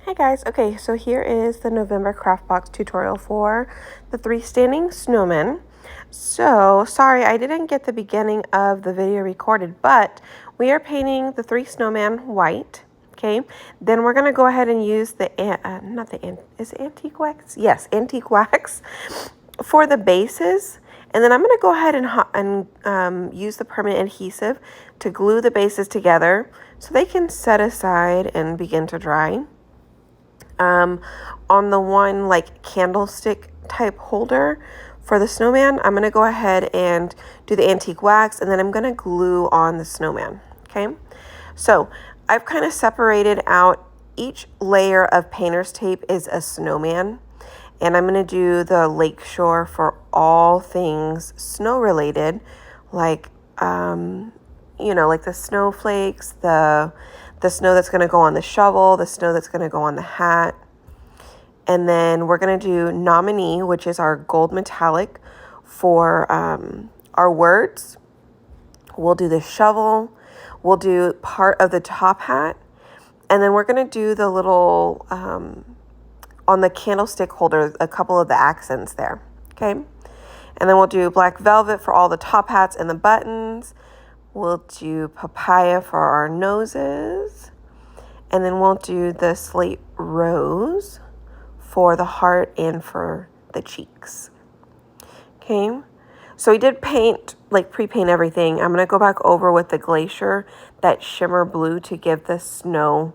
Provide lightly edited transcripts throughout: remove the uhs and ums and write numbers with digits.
Hi guys, okay, so here is the November craft box tutorial for the 3 standing snowmen. So, sorry I didn't get the beginning of the video recorded, but we are painting the 3 snowman white, okay? Then we're going to go ahead and use the, is it antique wax? Yes, antique wax for the bases. And then I'm going to go ahead and use the permanent adhesive to glue the bases together so they can set aside and begin to dry. On the one like candlestick type holder for the snowman, I'm going to go ahead and do the antique wax, and then I'm going to glue on the snowman. Okay, so I've kind of separated out each layer of painter's tape is a snowman, and I'm going to do the lakeshore for all things snow related, like like the snowflakes, the snow that's going to go on the shovel, the snow that's going to go on the hat. And then we're going to do nominee, which is our gold metallic for our words. We'll do the shovel. We'll do part of the top hat. And then we're going to do the little, on the candlestick holder, a couple of the accents there. Okay. And then we'll do black velvet for all the top hats and the buttons. We'll do papaya for our noses. And then we'll do the slate rose for the heart and for the cheeks. Okay, so we did paint, like pre-paint everything. I'm going to go back over with the glacier, that shimmer blue, to give the snow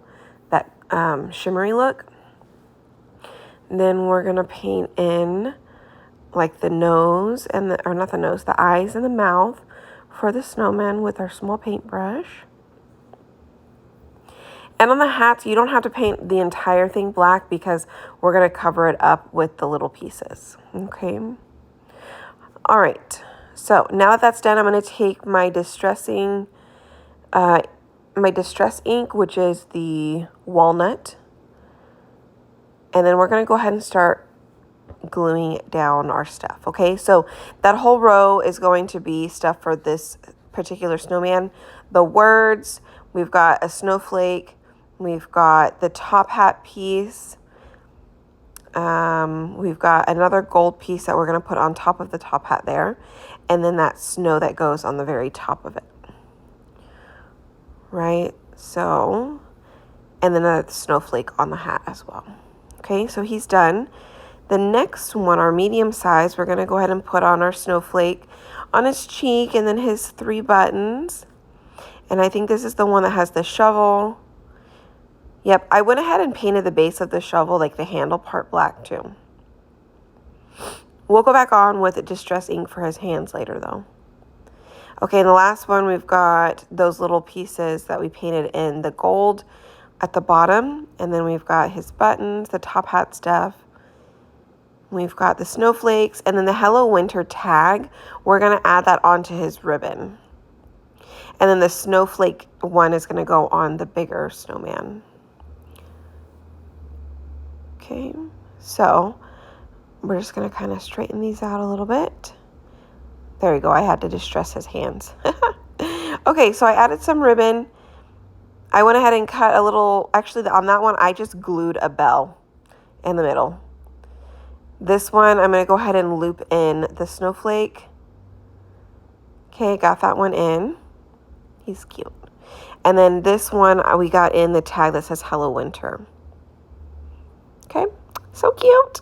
that shimmery look. And then we're going to paint in like the nose and the eyes and the mouth for the snowman with our small paintbrush. And on the hats, you don't have to paint the entire thing black because we're going to cover it up with the little pieces. Okay. All right. So now that that's done, I'm going to take my distress ink, which is the walnut. And then we're going to go ahead and start gluing down our stuff. Okay. So that whole row is going to be stuff for this particular snowman. The words, we've got a snowflake. We've got the top hat piece. We've got another gold piece that we're going to put on top of the top hat there. And then that snow that goes on the very top of it. Right? So, and then a snowflake on the hat as well. Okay, so he's done. The next one, our medium size, we're going to go ahead and put on our snowflake on his cheek and then his 3 buttons. And I think this is the one that has the shovel. Yep, I went ahead and painted the base of the shovel, like the handle part, black too. We'll go back on with distress ink for his hands later though. Okay, and the last one, we've got those little pieces that we painted in the gold at the bottom. And then we've got his buttons, the top hat stuff. We've got the snowflakes, and then the Hello Winter tag. We're going to add that onto his ribbon. And then the snowflake one is going to go on the bigger snowman. Okay, so we're just going to kind of straighten these out a little bit. There we go. I had to distress his hands. Okay, so I added some ribbon. I went ahead and cut a little, actually on that one, I just glued a bell in the middle. This one, I'm going to go ahead and loop in the snowflake. Okay, got that one in. He's cute. And then this one, we got in the tag that says Hello Winter. Okay, so cute.